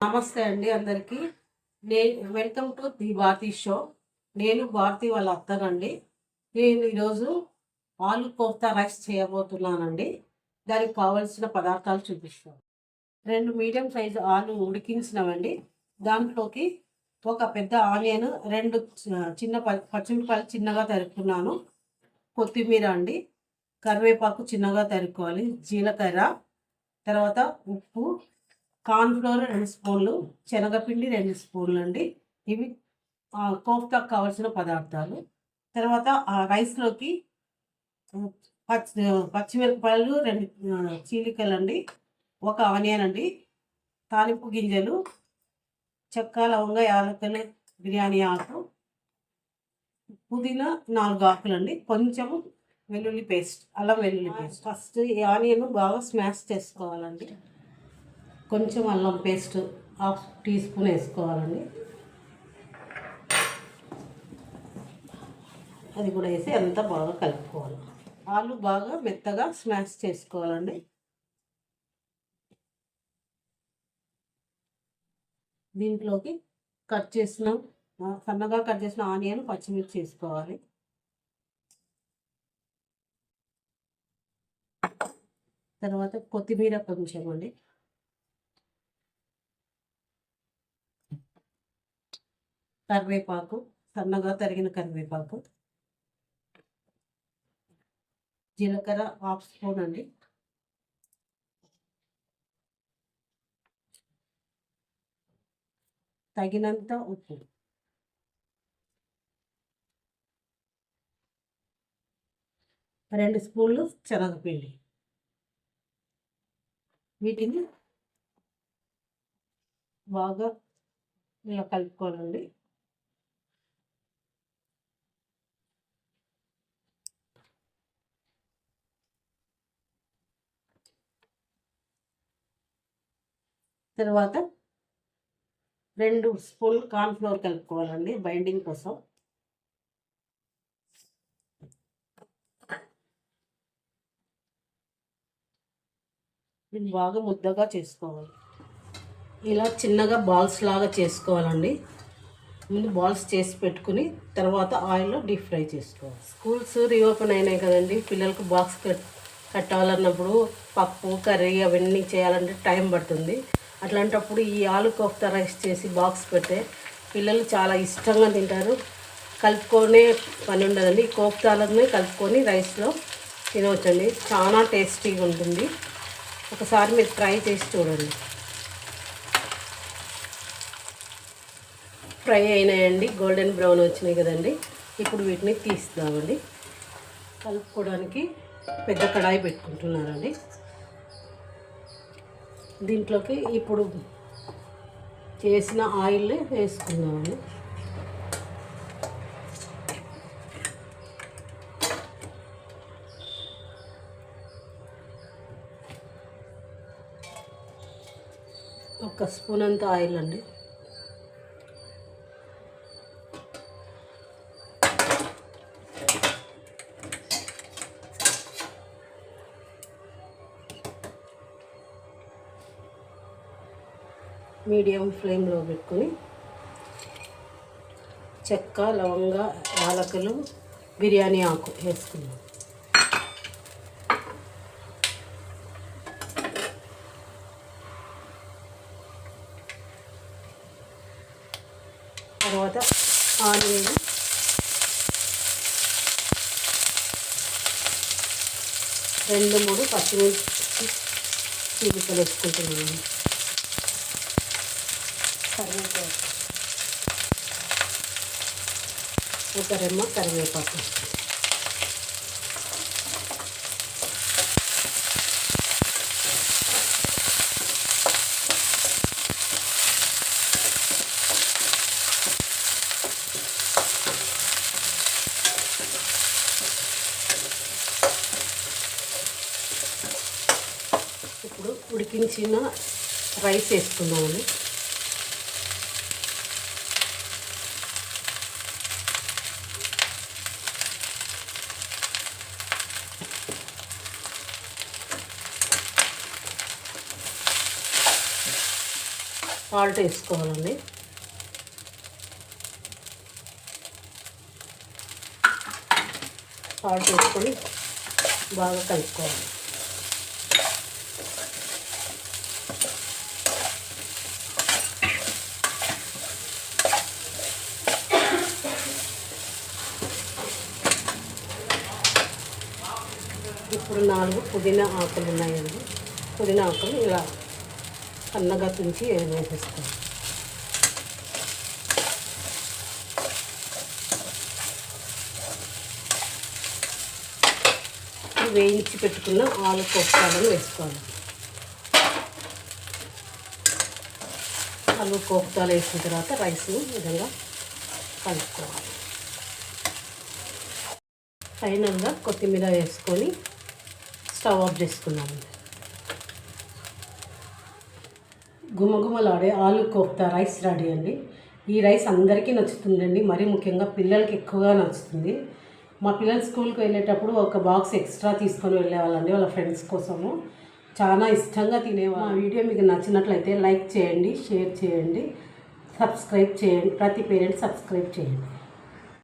నమస్తే అండి అందరికీ. Welcome to the Bharati show. నేను భారతి వాళ్ళ అత్తనండి. నేను ఈరోజు ఆలు కోఫ్తా రైస్ చేయబోతున్నానండి. దానికి కావలసిన పదార్థాలు చూపిస్తాను. 2 మీడియం సైజు ఆలు ఉడికించినవండి. దాంట్లోకి ఒక పెద్ద ఆనియన్, 2 చిన్న పచ్చిమిరపకాయలు చిన్నగా తరుక్కున్నాను, కొత్తిమీర అండి, కరివేపాకు చిన్నగా తరుక్కోవాలి, జీలకర్ర, తర్వాత ఉప్పు, కార్న్‌ఫ్లోర్ 2 స్పూన్లు, శనగపిండి 2 స్పూన్లు అండి. ఇవి కోఫ్తాకు కావాల్సిన పదార్థాలు. తర్వాత ఆ రైస్లోకి పచ్చిమిరపకాయలు 2 చీలికలండి, ఒక ఆనియన్ అండి, తాలింపు గింజలు, చెక్క, లవంగ, యాలకులు, బిర్యానీ ఆకు, పుదీనా 4 ఆకులండి, కొంచెం వెల్లుల్లి పేస్ట్, అల్లం వెల్లుల్లి పేస్ట్. ఫస్ట్ ఈ ఆనియన్ బాగా స్మాష్ చేసుకోవాలండి. కొంచెం అల్లం పేస్ట్ 1/2 టీ స్పూన్ వేసుకోవాలండి. అది కూడా వేసి అంతా బాగా కలుపుకోవాలి. ఆలు బాగా మెత్తగా స్మాష్ చేసుకోవాలండి. దీంట్లోకి సన్నగా కట్ చేసిన ఆనియన్, పచ్చిమిర్చి వేసుకోవాలి. తర్వాత కొత్తిమీర కొంచెం అండి, కరివేపాకు, సన్నగా తరిగిన కరివేపాకు, జీలకర్ర 1/2 స్పూన్ అండి, తగినంత ఉప్పు, రెండు స్పూన్లు శనగపిండి. వీటిని బాగా ఇలా కలుపుకోవాలండి. తర్వాత 2 స్పూన్లు కార్న్‌ఫ్లోర్ కలుపుకోవాలండి బైండింగ్ కోసం. ఇది బాగా ముద్దగా చేసుకోవాలి. ఇలా చిన్నగా బాల్స్ లాగా చేసుకోవాలండి. ముందు బాల్స్ చేసి పెట్టుకుని తర్వాత ఆయిల్లో డీప్ ఫ్రై చేసుకోవాలి. స్కూల్స్ రీఓపెన్ అయినాయి కదండి. పిల్లలకు బాక్స్ కట్టాలన్నప్పుడు పప్పు, కర్రీ అవన్నీ చేయాలంటే టైం పడుతుంది. అట్లాంటప్పుడు ఈ ఆలు కోఫ్తా రైస్ చేసి బాక్స్ పెడితే పిల్లలు చాలా ఇష్టంగా తింటారు. కలుపుకొనే పని ఉండదండి. కోఫ్తాలన్నీ కలుపుకొని రైస్లో తినవచ్చండి. చాలా టేస్టీగా ఉంటుంది. ఒకసారి మీరు ట్రై చేసి చూడండి. ఫ్రై అయినాయండి, గోల్డెన్ బ్రౌన్ వచ్చినాయి కదండి. ఇప్పుడు వీటిని తీస్తామండి. కలుపుకోవడానికి పెద్ద కడాయి పెట్టుకుంటున్నారండి. దీంట్లోకి ఇప్పుడు చేసిన ఆయిల్ వేసుకుందామండి. ఒక స్పూన్ అంత ఆయిల్ అండి. మీడియం ఫ్లేమ్లో పెట్టుకొని చెక్క, లవంగ, యాలకులు, బిర్యానీ ఆకు వేసుకున్నాం. తర్వాత ఆనియన్, 2-3 పచ్చిమిర్చి చీలికలు వేసుకుంటున్నాను. కరివేపాకు, ఒక రెమ్మ కరివేపాకు, ఇప్పుడు ఉడికించిన రైస్ వేసుకున్నామండి. సాల్ట్ వేసుకోవాలండి. సాల్ట్ వేసుకొని బాగా కలుపుకోవాలి. ఇప్పుడు 4 పుదీనా ఆకులు ఉన్నాయండి. పుదీనా ఆకులు ఇలా సన్నగా తుంచి వేసేస్తాం. వేయించి పెట్టుకున్న ఆలు కోఫ్తాలను వేసుకోవాలి. ఆలు కోఫ్తాలు వేసిన తర్వాత రైస్ని ఈ విధంగా కలుపుకోవాలి. ఫైనల్గా కొత్తిమీర వేసుకొని స్టవ్ ఆఫ్ చేసుకున్నాము. గుమగుమలాడే ఆలు కోఫ్తా రైస్ రెడీ అండి. ఈ రైస్ అందరికీ నచ్చుతుందండి. మరీ ముఖ్యంగా పిల్లలకి ఎక్కువగా నచ్చుతుంది. మా పిల్లలు స్కూల్కి వెళ్ళేటప్పుడు ఒక బాక్స్ ఎక్స్ట్రా తీసుకొని వెళ్ళేవాళ్ళండి వాళ్ళ ఫ్రెండ్స్ కోసము. చాలా ఇష్టంగా తినేవాళ్ళు. ఆ వీడియో మీకు నచ్చినట్లయితే లైక్ చేయండి, షేర్ చేయండి, సబ్స్క్రైబ్ చేయండి. ప్రతి పేరెంట్ సబ్స్క్రైబ్ చేయండి.